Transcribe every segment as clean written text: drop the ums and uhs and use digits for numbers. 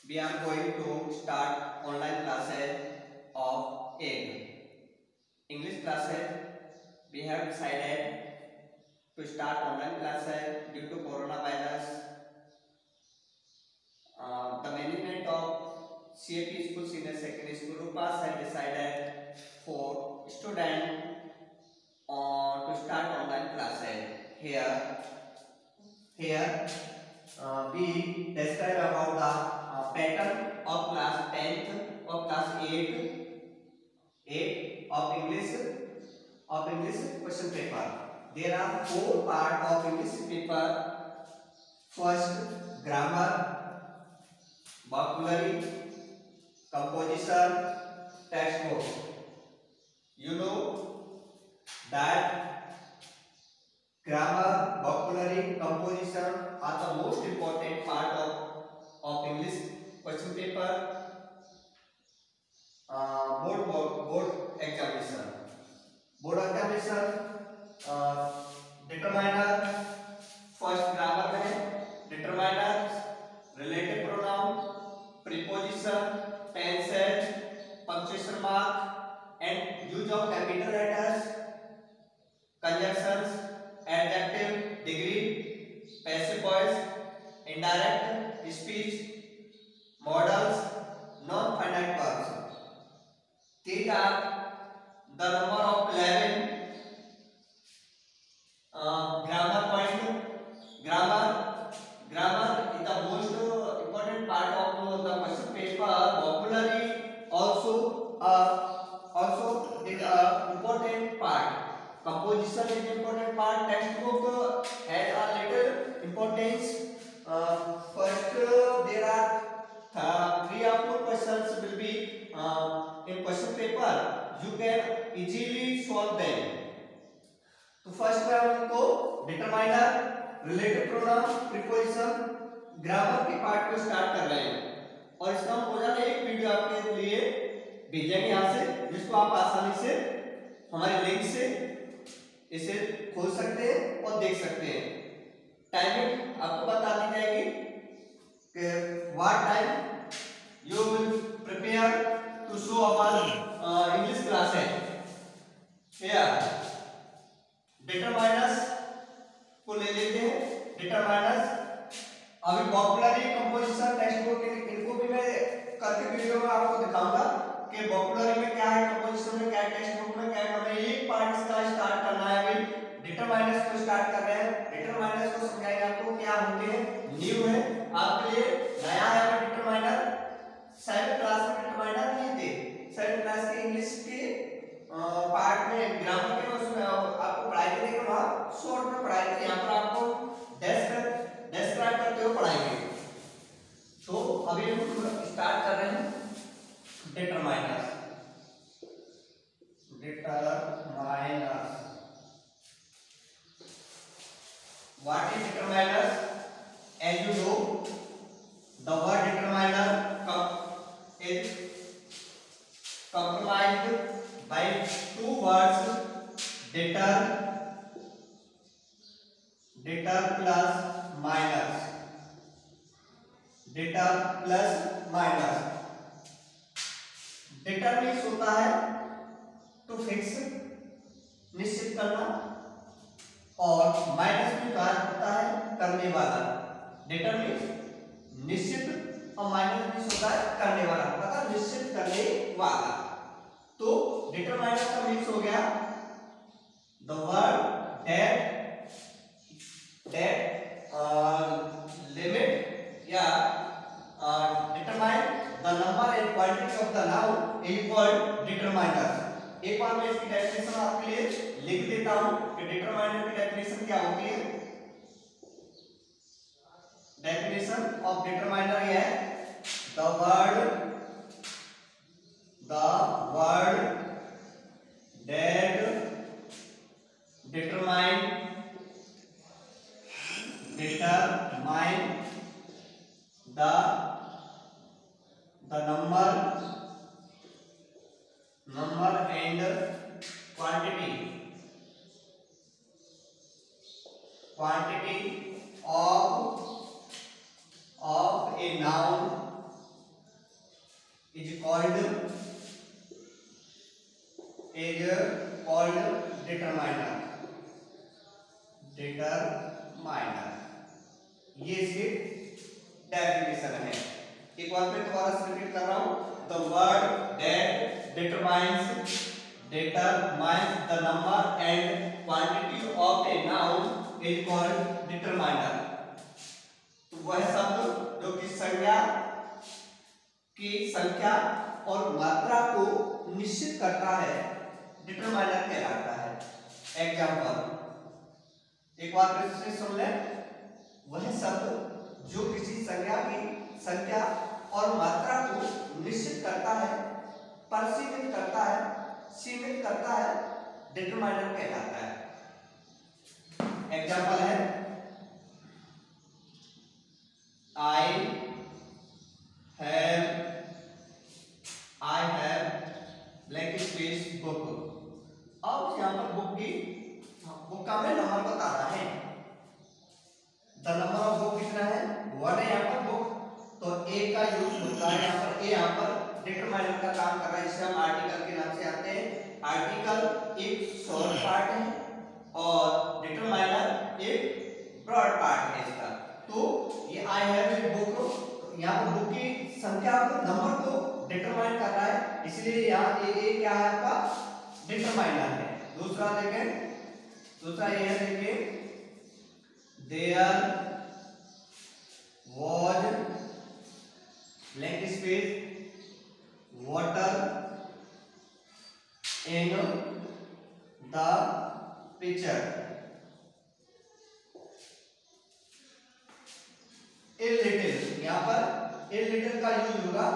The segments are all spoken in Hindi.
we are going to start online classes of 8 English classes. We have decided to start online classes due to coronavirus. The management of CAP School Senior Secondary School Rupas has decided for students to start online classes. Here we describe about the pattern of class 10th or class 8 of English question paper. There are 4 parts of English paper. First, grammar, vocabulary, composition, textbook. You know that grammar, vocabulary, composition are the most important part of English question paper. Board examination. Determiner. First grammar में determiners, relative pronoun, preposition, tenses, punctuation mark, and use of capital letters, conjunctions, adjective, degree, passive voice, indirect speech, modals, non-finite verbs. These are the number of 11 grammar point. Grammar is the most important part of the question paper. Vocabulary also is a important part. Composition is important part. Textbook has a little importance. First, there are 3 or 4 questions will be in question paper. You can easily solve them. तो फर्स्ट में हम इनको determiner, relative pronoun, preposition, grammar के पार्ट को स्टार्ट कर रहे हैं और इसका हम रोजाना एक वीडियो आपके लिए भेजेंगे यहाँ से, जिसको आप आसानी से हमारे लिंक से इसे खोल सकते हैं और देख सकते हैं। टाइमिंग आपको बता दी जाएगी कि what time you will prepare to show our English classes. Here determiners को ले लेते हैं। डिटरमाइनर्स अभी वोकैबुलरी, कंपोजिशन, टेक्स्टबुक इनको भी मैं करके वीडियो में आपको दिखाऊंगा कि वोकैबुलरी में क्या है, कंपोजिशन में क्या है, टेक्स्टबुक में क्या है। हमें एक पार्ट इसका स्टार्ट करना है। अभी डिटरमाइनर्स को स्टार्ट कर रहे हैं। डिटरमाइनर्स को समझाएंगे आपको क्या होते हैं। न्यू है आपके लिए, नया है डिटरमाइनर। 7th क्लास में डिटरमाइनर नहीं थे। 7th क्लास के इंग्लिश के पार्ट में ग्रामर के उसमें आपको पढ़ाई करेंगे, वहां शॉर्ट में पढ़ाई करेंगे। यहाँ पर आपको डिस्क्राइब करते हुए पढ़ाएंगे। तो अभी हम स्टार्ट कर रहे हैं determiners. What is determiners? As you know the word determiner is comprised by 2 words, deter plus minus. deter plus minus. deter means होता है टू फिक्स, निश्चित करना, और माइनस में होता है करने वाला। deter मीन्स निश्चित और माइनस मीन्स होता है करने वाला, मतलब निश्चित करने वाला। तो डिटरमाइनर का मीन्स हो गया द वर्ड दैट लिमिट या determine the number and quantity of the noun is called determiner. एक बार मैं इसकी डेफिनेशन आपके लिए लिख देता हूं कि डिटरमाइनर की डेफिनेशन क्या होती है। डेफिनेशन ऑफ डिटरमाइनर है the word that determine the number and quantity of a noun determiner. Determiner ये इसकी डेफिनेशन है। एक बार फिर दोबारा से रिपीट कर रहा हूं, the word that determines the number and quantity of a noun is called determiner. तो वह शब्द जो कि संख्या और मात्रा को निश्चित करता है डिटरमाइनर कहलाता है। एग्जांपल एक बार फिर से सुन ले, वह शब्द जो किसी संख्या और मात्रा को निश्चित करता है, सीमित करता है डिटरमाइनर कहलाता है। एग्जांपल है I have blank space book. अब यहाँ पर बुक का मैं नंबर बता रहा है। द नंबर ऑफ बुक कितना है, 1 है यहाँ पर बुक, तो ए का यूज होता है यहाँ पर। ए यहाँ पर डिटरमाइनर का काम कर रहा है, जिसे हम आर्टिकल के नाम से जानते हैं। आर्टिकल एक शॉर्ट पार्ट है और डिटरमाइनर एक ब्रॉड पार्ट है इसका। तो ये आई हैव ए बुक, यहाँ पर बुक की संख्या को, नंबर को डिटरमाइन कर रहा है, इसलिए यहाँ ए क्या है आपका डिटरमाइनर है। दूसरा ये है देखिए, there was blank space water in the picture. A little, यहाँ पर ए लिटिल का यूज होगा।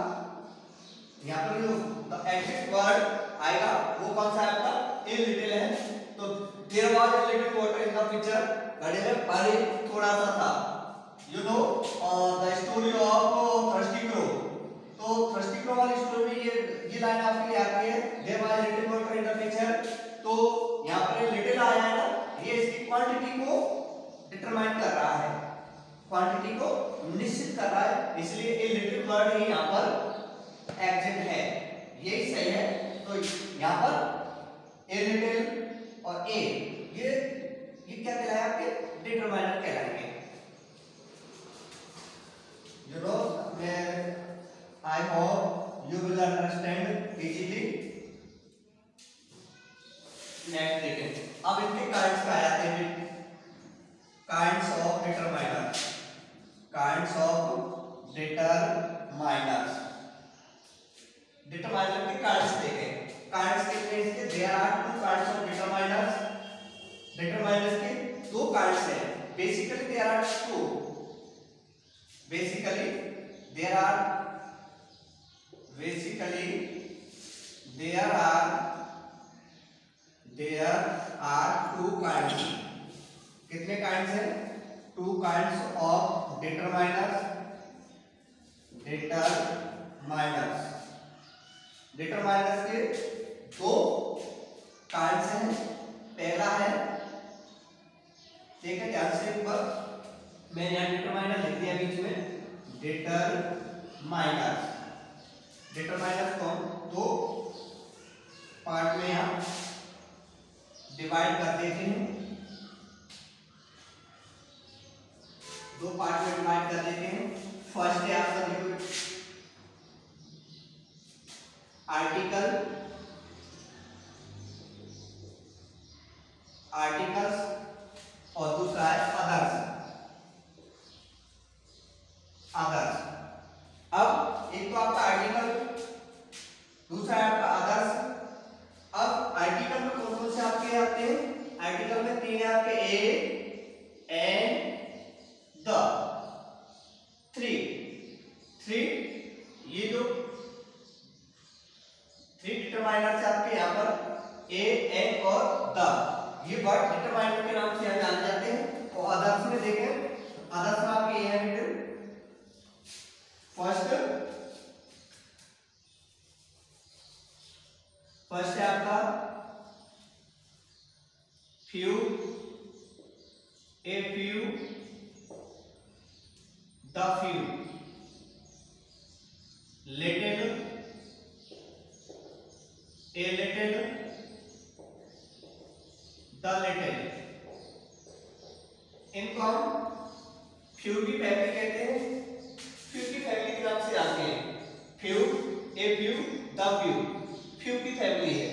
यहाँ पर जो एग्जैक्ट वर्ड आएगा वो कौन सा है आपका, ए लिटिल है। तो there was a little water in the picture, घड़े में पानी थोड़ा सा था। You know the story of thirsty crow. तो थर्स्टी क्रो वाली स्टोरी में ये लाइन आपके लिए आती है, there was a little water in the picture. तो यहाँ पर लिटिल आया है ना, ये इसकी क्वांटिटी को डिटरमाइन कर रहा है, क्वांटिटी को निश्चित कर रहा है, इसलिए ए लिटिल वर्ड ही यहाँ पर एग्जैक्ट है, यही सही है। तो यहाँ पर ए लिटिल और ए ये क्या कहलाए आपके डिटरमाइनर कहलाएंगे। You know I hope you will understand easily. Next देखें, अब इनके काइंड्स का आते हैं, काइंड्स ऑफ डिटरमाइनर। डिटरमाइनर के काइंड्स देखें। काइंड्स कितने इसके, there are 2 kinds of determiners. Determiners के 2 काइंड्स हैं। Basically there are 2। Basically there are 2 kinds. कितने काइंड्स हैं, 2 काइंड्स ऑफ डिटरमाइनर्स। डिटरमाइनर्स के 2 काइंड्स हैं। पहला है, देखिए ध्यान से एक बार, मैंने यहाँ डिटरमाइनर लिख दिया बीच में, डिटरमाइनर्स को 2 पार्ट में यहाँ डिवाइड कर देते हैं। 2 पार्ट में डिवाइड कर देते हैं। फर्स्ट है आपका देखो आर्टिकल्स और दूसरा है अदर्स। अब एक तो आपका आर्टिकल, दूसरा है आपका अदर्स। अब आर्टिकल में कौन कौन से आपके आते हैं, आर्टिकल में 3 है आपके, ए एंड द। 3 ये जो 3 डिटरमाइनर से आपके यहाँ पर ए एन और द, ये वर्ड डिटरमाइनर के नाम से जाने जाते हैं। और अदर्स में देखें, अदर्स में आपके ये है फर्स्ट है आपका few, a few, the few, little, a little, the little, इनको हम फ्यू की फैमिली कहते हैं। फ्यू की फैमिली के नाम से आते हैं। Few, a few, the few, few की फैमिली है।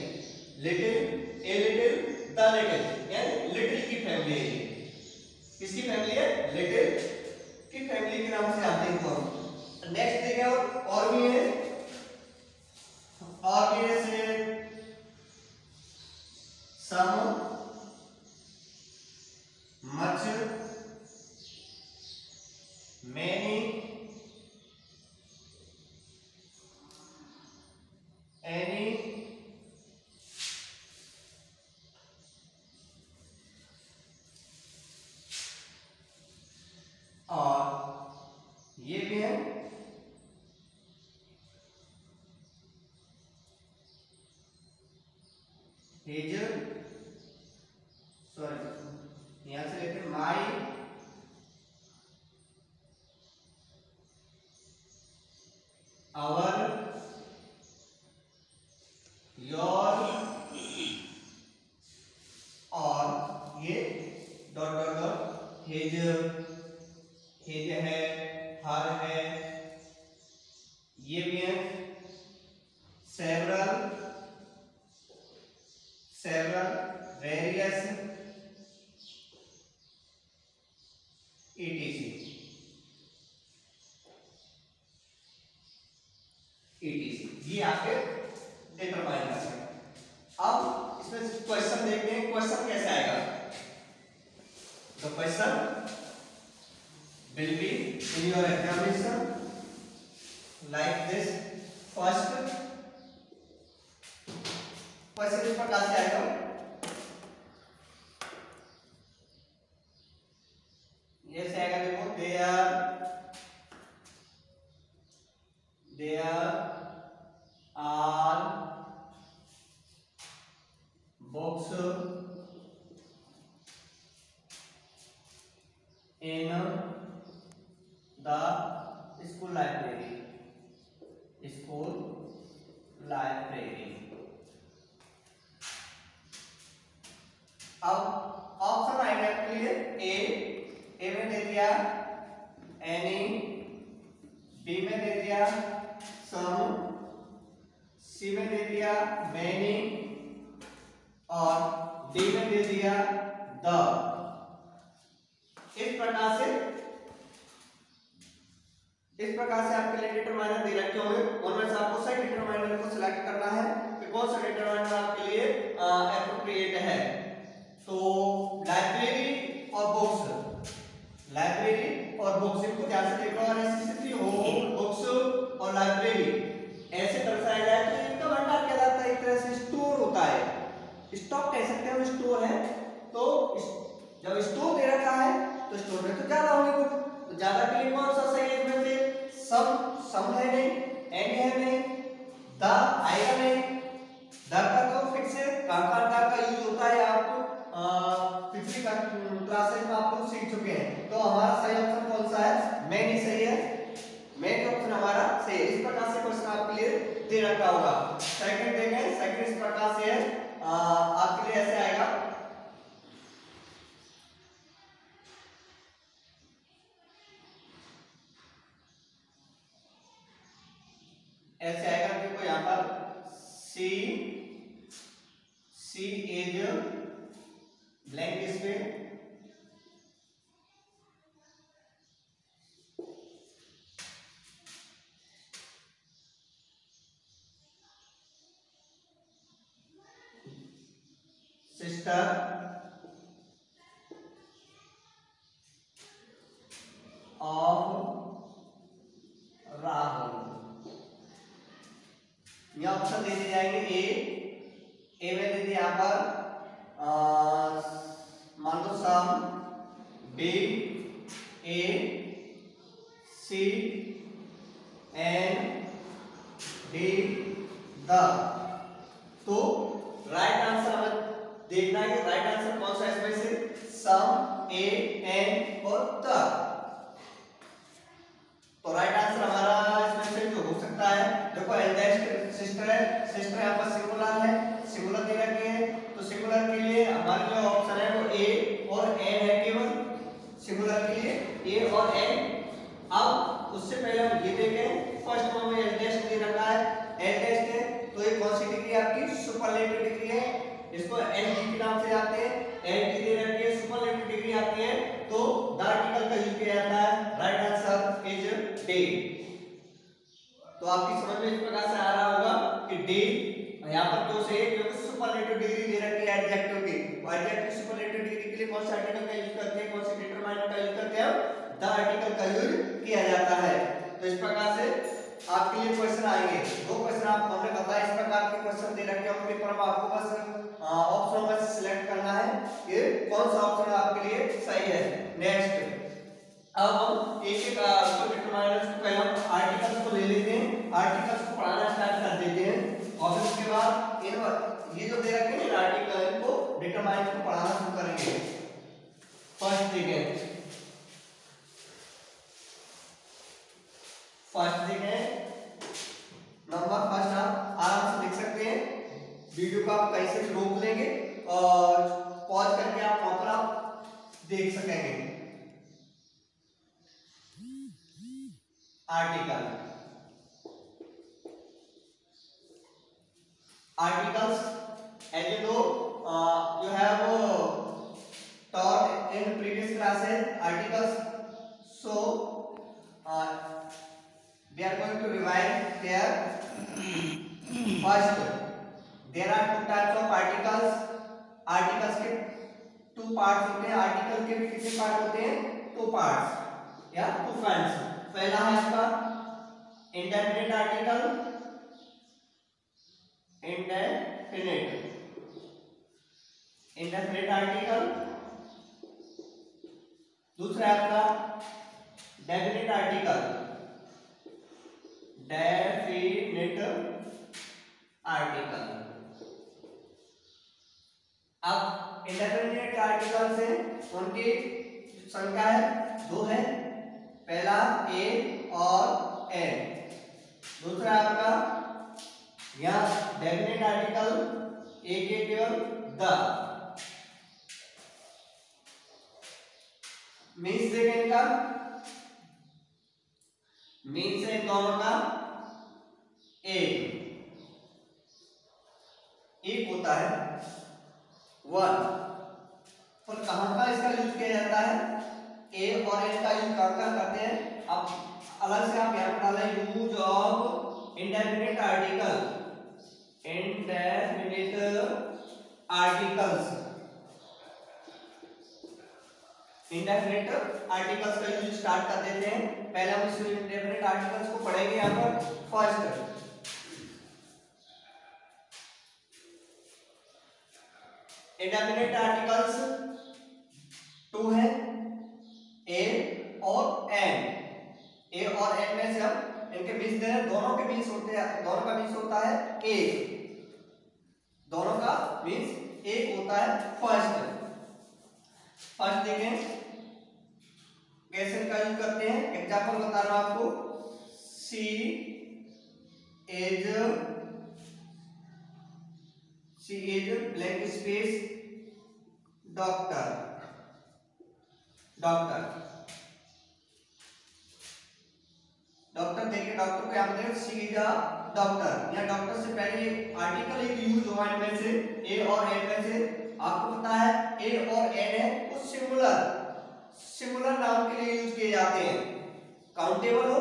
Little, a little, the little, यानी लिटिल की फैमिली है ये। किसकी फैमिली है? लिटिल की फैमिली के नाम से आते हैं। तो नेक्स्ट देखें और भी है, और भी जैसे सम, much, many, any, और ये भी है his, सॉरी यहां से लेते हैं माई, our, your, और ये dot dot dot his, his है, her है, ये भी है several, several, various, etc, ये आपके डिटरमाइन कर सकते हैं। अब इसमें क्वेश्चन देखते हैं, क्वेश्चन कैसे आएगा। तो question will be in your examination like this. First question इस प्रकार से आएगा, ये से आएगा, देखो there are books in the school library, school library। अब ऑप्शन आएंगे आपके लिए, ए में दे दिया एनी, बी में दे दिया सम, सी में दे दिया मैनी, और डी में दे दिया द। इस प्रकार से आपके लिए डिटरमाइनर दे रखे होंगे, उनमें से आपको सही डिटरमाइनर को सिलेक्ट करना है कि कौन सा डिटरमाइनर आपके लिए एप्रोप्रिएट है। तो लाइब्रेरी और बुक्स, लाइब्रेरी और बुक्स, इनको ध्यान से देखो। और ऐसी हो बुक्स और लाइब्रेरी ऐसे दर्शाया जाए तो इनका भंडार कहलाता है, एक तरह से स्टोर होता है, स्टॉक कह सकते हैं, स्टोर है। तो जब स्टोर दे रखा है तो स्टोर में तो ज्यादा होंगे बुक, तो ज्यादा के लिए कौन सा सही है इसमें से? सम है नहीं, एनी है नहीं, द आएगा नहीं। द का तो फिक्स है, का यूज होता है, आप पिछली क्लासेस में आप लोग सीख चुके हैं। तो हमारा सही ऑप्शन कौन सा है? मैनी सही है, मैनी ऑप्शन हमारा सही है। इस प्रकार से क्वेश्चन आपके लिए दे रखा होगा। सेकंड देंगे, सेकंड इस प्रकार से है, आपके लिए ऐसे आएगा, ऐसे आएगा, देखो यहाँ पर सी इज ब्लैंक, इसमें सिस्टर ऑफ राहुल। यह ऑप्शन दे दिए जाएंगे, ए में दे दिया यहाँ पर मान लो some, B a, C an, D the. तो राइट आंसर हमें देखना है कि राइट आंसर कौन सा है इसमें से? सम, ए, एन और द। तो राइट आंसर हमारा इसमें से जो हो सकता है, देखो देखो एल्डेस्ट सिस्टर है, सिस्टर यहाँ पर सिंगुलर है, सिंगुलर दे रखी है, तो सिंगुलर के लिए हमारे जो ऑप्शन है वो ए और एन है, केवल सिंगुलर के लिए ए और एन। अब उससे पहले हम ये देखें, फर्स्ट में एल्डेस्ट दे रखा है, एल्डेस्ट है तो ये कौन सी डिग्री है आपकी, सुपरलेटिव डिग्री है, इसको एसडी के नाम से जानते हैं, एसडी दे रखी है, सुपरलेटिव डिग्री आती है तो द आर्टिकल का यूज किया जाता है, राइट आंसर इज डे। तो आपकी समझ में इस प्रकार से आ रहा होगा कि डे यहाँ पर क्यों से है, क्योंकि सुपरलेटिव डिग्री दे रखी है एडजेक्टिव की, एडजेक्टिव सुपरलेटिव डिग्री के लिए कौन सा आर्टिकल का यूज करते हैं, कौन से डिटरमाइनर का यूज करते हैं, द आर्टिकल का यूज किया जाता है। तो इस प्रकार से आपके लिए क्वेश्चन आएंगे, दो क्वेश्चन आपको हमने बताया, इस प्रकार के क्वेश्चन दे रखे हैं पेपर में, आपको बस ऑप्शन में सिलेक्ट करना है कि कौन सा ऑप्शन आपके लिए सही है। नेक्स्ट अब हम एक एक डिटरमाइनर्स को, पहले हम आर्टिकल्स को ले लेते हैं, आर्टिकल्स को पढ़ाना स्टार्ट कर देते हैं और फिर उसके बाद इन ये जो दे रखे हैं आर्टिकल को डिटरमाइनर्स को पढ़ाना शुरू करेंगे। फर्स्ट देखें, नंबर फर्स्ट आप आराम से लिख सकते हैं, वीडियो को आप कहीं से भी रोक लेंगे और पॉज करके आप वहां पर आप देख सकेंगे। Article, articles as you know you have taught in previous classes articles, so we are going to revise here. First, there are two types of articles, articles के two parts होते हैं, आर्टिकल के भी कितने पार्ट होते हैं, two parts या two kinds। पहला है आपका इंडेफिनिट आर्टिकल, इंडेफिनिट आर्टिकल, दूसरा है आपका डेफिनिट आर्टिकल, डेफिनिट आर्टिकल। अब इंडेफिनिट आर्टिकल से उनकी संख्या है दो है, पहला ए और एन, दूसरा आपका यहाँ डेफिनिट आर्टिकल ए के केवल द। मीन्स देखें इनका, मीन्स है दोनों का एक होता है वन, और कहां का इसका यूज किया जाता है, ए और एन का यूज कहां करते हैं। अब अलग से आप यहाँ पर डालें use of indefinite article, indefinite articles, indefinite articles का यूज स्टार्ट कर देते हैं। पहले हम इस इंडेफिनिट आर्टिकल्स को पढ़ेंगे यहाँ पर। फर्स्ट इंडेफिनिट आर्टिकल्स टू है, ए और एन, ए और एन में से हम इनके बीच दे, दोनों के बीच होते हैं, दोनों का बीच होता है एक, दोनों का बीच एक होता है। फर्स्ट देखें कैसे का यूज करते हैं, एग्जांपल बता रहा हूं आपको, C is blank space doctor, doctor, doctor देखिए, डॉक्टर को यहाँ पे सी इज अ डॉक्टर, या डॉक्टर से पहले आर्टिकल एक यूज हुआ इनमें से, ए और एन में से। आपको पता है ए और एन है वो सिंगुलर नाउन के लिए यूज किए जाते हैं, काउंटेबल हो,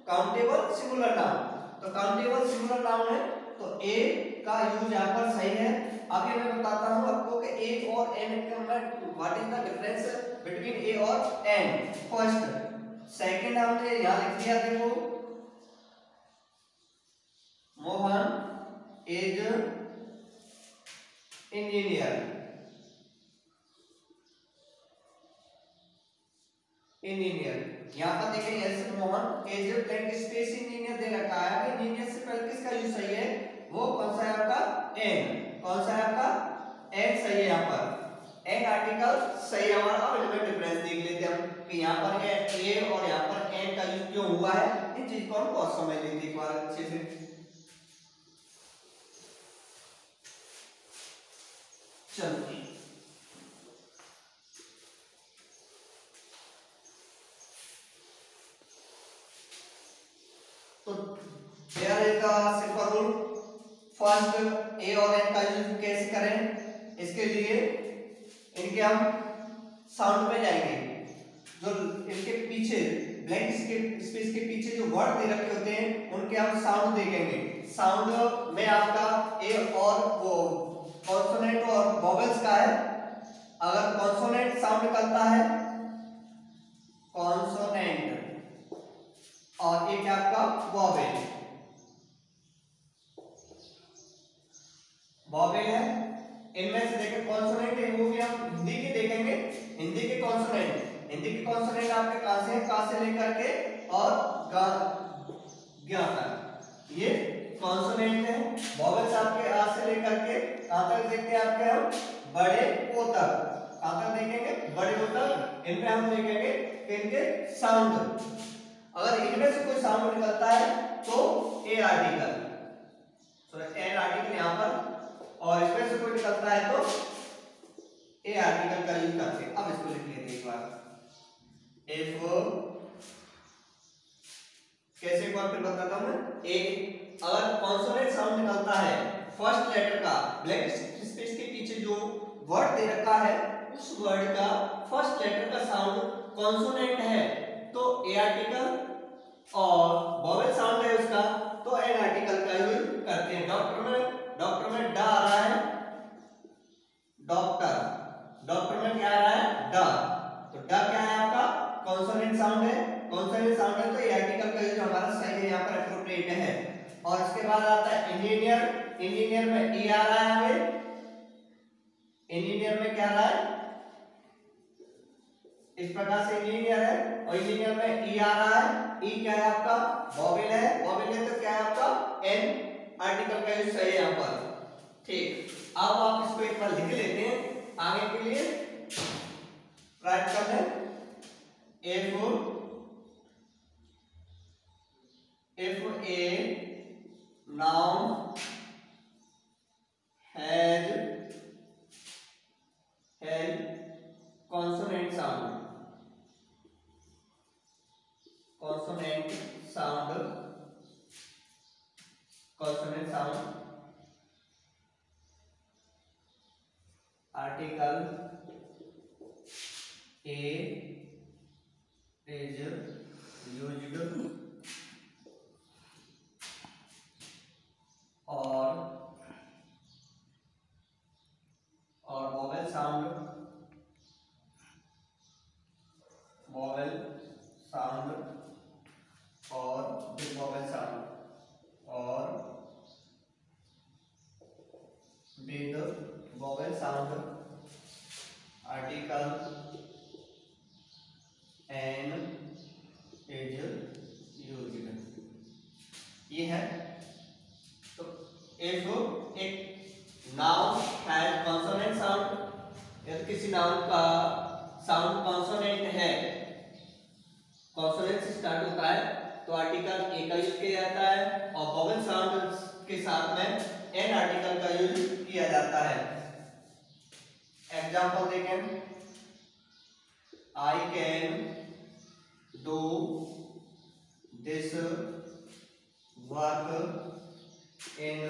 काउंटेबल सिंगुलर नाउन, तो काउंटेबल सिंगुलर नाउन है तो ए का यूज यहाँ पर सही है। अभी मैं बताता हूँ आपको कि ए और एन के अंदर what is the difference between A और एन। फर्स्ट सेकंड हमने यहाँ लिख दिया, देखो मोहन इज इंजीनियर, इंजीनियर यहाँ पर देखें yes Mohan is blank space engineer दे रखा है, इंजीनियर से पहले किसका यूज सही है, वो कौन सा है आपका एन, कौन सा है आपका एन सही है, यहाँ पर एन आर्टिकल सही है हमारा। अब इनमें डिफरेंस देख लेते हैं हम कि यहाँ पर है ए और यहाँ पर एन का यूज क्यों हुआ है, इन चीज को हम बहुत समझ लेते एक बार अच्छे से। चलो तो there is the simple rule. First A और एन का यूज कैसे करें, इसके लिए इनके हम साउंड पे जाएंगे। जो इनके पीछे ब्लैंक स्पेस के पीछे जो वर्ड दे रखे होते हैं उनके हम साउंड देखेंगे। साउंड में आपका ए और वो कॉन्सोनेंट और वॉवेल्स का है। अगर कॉन्सोनेंट साउंड निकलता है कॉन्सोनेंट और एक आपका वॉवेल, वॉवेल है। इनमें से देखें कॉन्सोनेंट है वो भी हम हिंदी के देखेंगे। हिंदी के कॉन्सोनेंट आपके कहां से, कहां से लेकर के और गा ज्ञा तक ये कॉन्सोनेंट है। वॉवेल्स आपके आ से लेकर के कहां तक देखते हैं आपके हम बड़े ओ तक, कहां तक देखेंगे बड़े ओ तक। इनमें हम देखेंगे कि इनके साउंड, अगर इनमें से कोई साउंड निकलता है तो ए आर्टिकल, एन आर्टिकल यहां पर, और इसमें से कोई निकलता है तो ए आर्टिकल का यूज करते हैं। अब इसको लिख लेते हैं एक बार। एफ कैसे, एक बार फिर बताता हूं मैं। ए अगर कॉन्सोनेंट साउंड निकलता है फर्स्ट लेटर का, ब्लैंक स्पेस के पीछे जो वर्ड दे रखा है उस वर्ड का फर्स्ट लेटर का साउंड कॉन्सोनेंट है तो ए आर्टिकल, और वॉवेल साउंड है उसका तो एन आर्टिकल का यूज करते हैं। डॉक्टर में ड आ रहा है, डॉक्टर में क्या आ रहा है ड, तो ड क्या है आपका कॉन्सोनेंट साउंड है। कॉन्सोनेंट साउंड है तो ए आर्टिकल का यूज हमारा सही है, यहाँ पर एप्रोप्रिएट है। और इसके बाद आता है इंजीनियर। इंजीनियर में ई आ रहा है हमें, इंजीनियर में क्या आ रहा है इस प्रकार से इंजीनियर है, और इंजीनियर में ई आ रहा है। ई क्या है आपका वॉवेल है, वॉवेल है तो क्या है आपका एन आर्टिकल का यूज सही है यहाँ पर। ठीक, अब आप इसको एक बार लिख लेते हैं आगे के लिए। राइट कर लें if a noun has consonant sound article a is used और वॉवेल साउंड और विद वॉवेल साउंड और with vowel sound article an is used, ये है। तो इफ एक नाउन हैज कॉन्सोनेंट साउंड, यदि किसी नाउन का साउंड कॉन्सोनेंट है, कॉन्सोनेंट से स्टार्ट होता है तो आर्टिकल ए का यूज किया जाता है, और वॉवेल साउंड के साथ में एन आर्टिकल का यूज किया जाता है। एग्जांपल देखें, I can do this work in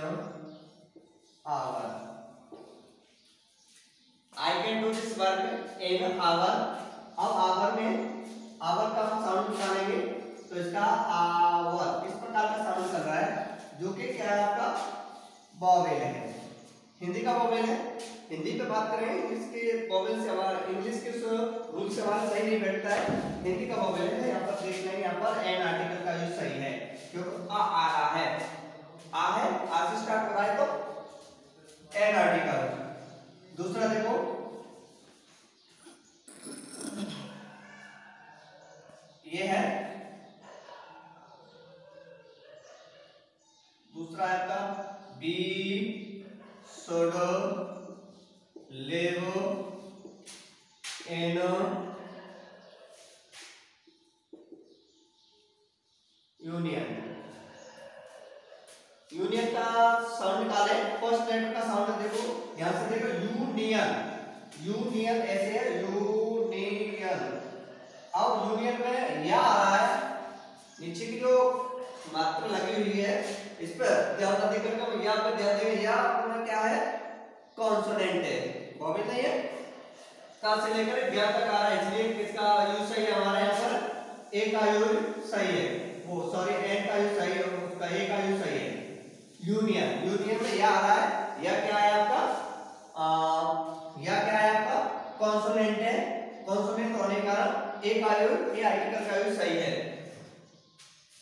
hour, I can do this work in hour. अब आवर में आवर का हम साउंड निकालेंगे तो इसका आवर इस प्रकार का साउंड चल रहा है जो कि क्या है आपका वॉवेल है, हिंदी का वॉवेल है। हिंदी पे बात करें इंग्लिश के वॉवेल से हमारा इंग्लिश के रूल से हमारा सही नहीं बैठता है, हिंदी का वॉवेल है। यहाँ पर देख लेंगे, यहाँ पर एन आर्टिकल का यूज सही है क्योंकि आ रहा है, आ है, आ से स्टार्ट हो रहा है तो एन आर्टिकल। दूसरा देखो, ये है दूसरा आपका we should live in union. Union का साउंड निकाले, फर्स्ट लेटर का साउंड देखो, ध्यान से देखो, यूनियन, यूनियन ऐसे है, यूनियन। अब यूनियन में या आ रहा है, नीचे की जो मात्रा लगी हुई है इस पर ध्यान देकर के या पर ध्यान देंगे, या अपना क्या है, कॉन्सोनेंट है, वॉवेल नहीं है। का से लेकर ज्ञा तक आ रहा है, इसलिए किसका यूज सही है हमारे यहाँ पर, ए का यूज सही है, वो सॉरी एन का यूज सही है, उसका ए का यूज सही है। यूनियन, यूनियन में या आ रहा है, या क्या है आपका, या क्या है आपका, कॉन्सोनेंट है, कॉन्सोनेंट होने के कारण ए का यूज, ए आर्टिकल का यूज सही है।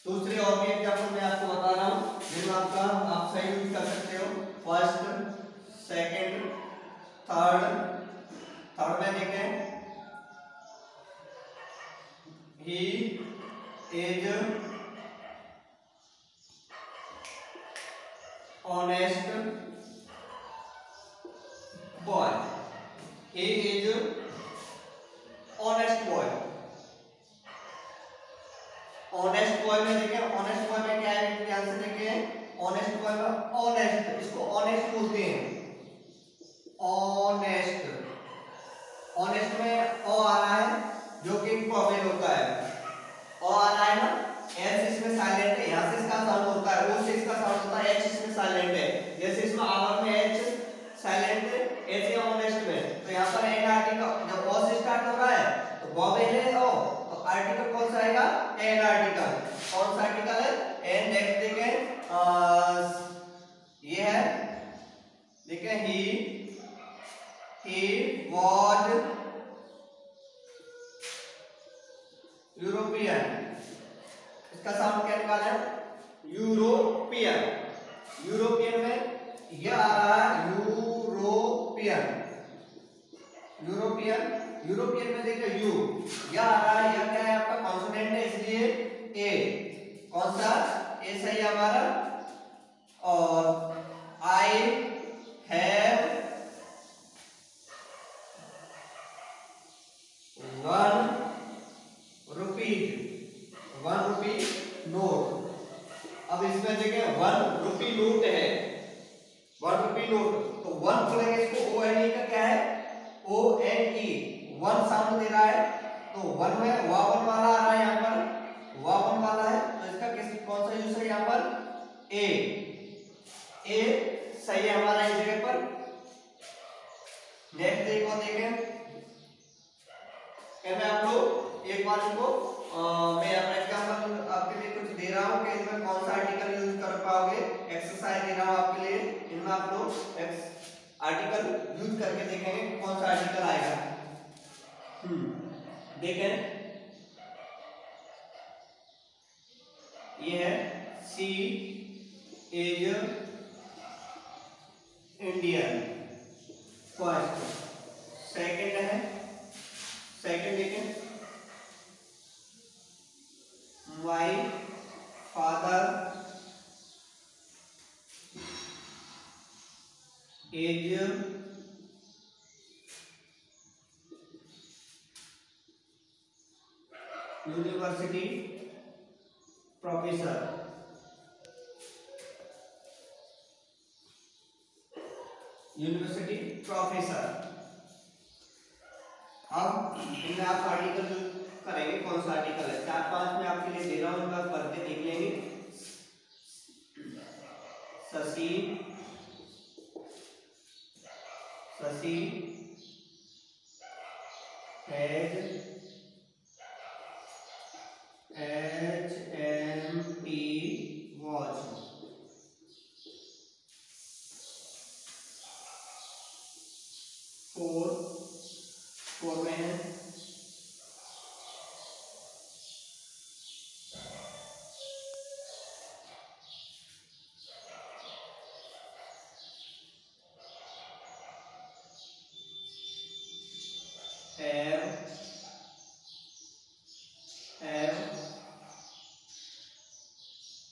दूसरे और भी एग्जांपल मैं आपको बता रहा हूं, जिसमें आपका आप सही यूज कर सकते हो, फर्स्ट, सेकंड, थर्ड। थर्ड में देखें, he is honest boy, he is honest boy। Honest boy में देखिए, ऑनेस्ट बॉय में क्या है, ध्यान से देखिए, ऑनेस्ट बॉय में ऑनेस्ट, इसको ऑनेस्ट बोलते हैं, ऑनेस्ट। ऑनेस्ट में ओ आ रहा है जो कि वॉवेल होता है, ओ आ रहा है ना, एस इसमें साइलेंट है, यहाँ से इसका साउंड होता है, ओ से इसका साउंड होता है, एच इसमें साइलेंट है, जैसे इसमें आवर में एच साइलेंट है, ऐसे ऑनेस्ट में, तो यहाँ पर एन आर्टिकल जब ओ से स्टार्ट हो रहा है तो वॉवेल है ओ, तो आर्टिकल कौन सा आएगा, एन आर्टिकल। कौन सा आर्टिकल है, एन। नेक्स्ट देखें, ये है, देखें, he was यूरोपियन, इसका साउंड क्या निकाला है, यूरोपियन। यूरोपियन में यह आ रहा है, यूरोपियन, यूरोपियन। यूरोपियन में देखिए यू, यह आ रहा है, यह क्या है आपका, कॉन्सोनेंट है, इसलिए ए। कौन सा, ए सही है हमारा। और आई हैव ₹1 नोट। अब इसमें देखिए ₹1 नोट है, ₹1 नोट, तो 1 बोलेंगे इसको, ओ एन ई का क्या है, ओ एन ई, 1 साउंड दे रहा है, तो 1 में वावन वाला आ रहा है, यहाँ पर वावन वाला है, तो इसका किस कौन सा यूज है यहाँ पर, ए। ए सही है हमारा इस जगह पर। नेक्स्ट देखो, देखें, मैं आप लोग एक बार इनको मैं अपना एग्जांपल आपके लिए कुछ दे रहा हूँ कि इसमें कौन सा आर्टिकल यूज कर पाओगे, एक्सरसाइज दे रहा हूँ आपके लिए, इनमें आप लोग आर्टिकल यूज करके देखेंगे कौन सा आर्टिकल आएगा। देखें, ये है, सी इज इंडियन, फर्स्ट। सेकंड है, सेकंड देखें, my father is university professor. University professor. अब इनमें आप आर्टिकल करेंगे, कौन सा आर्टिकल है, 4-5 में आपके लिए दे रहा हूं, इनका पढ़ के देख लेंगे। Shashi, Shashi has HMT watch. Four में है,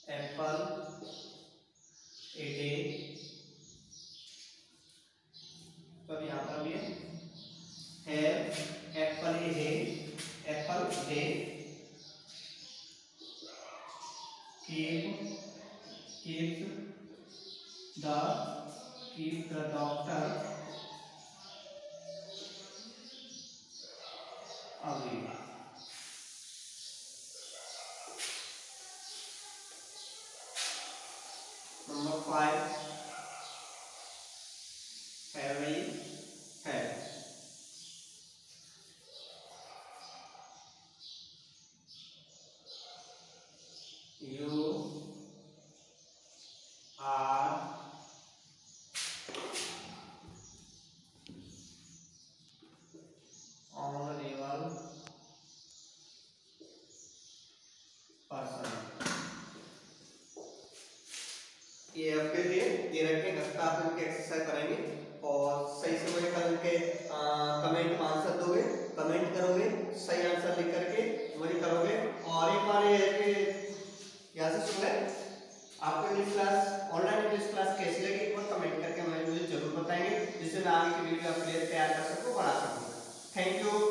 एप्पल ए डे, तो यहाँ पर भी है Apple a day, Apple day. Keep keep the doctor away. Number 5, heavy head. You are honorable person. ये आपके लिए ये रखे घंटा आप इनके एक्सरसाइज करेंगे और सही से वही कल के कमेंट में आंसर दोगे, कमेंट करोगे, सही आंसर लिख करके वही करोगे। और एक बार ये है कि यहाँ से सुन ले आपको English class, online English class कैसी लगी एक बार कमेंट करके मुझे जरूर बताएंगे, जिससे मैं आगे की वीडियो अपने तैयार कर सकूँ, बना सकूँ। Thank you.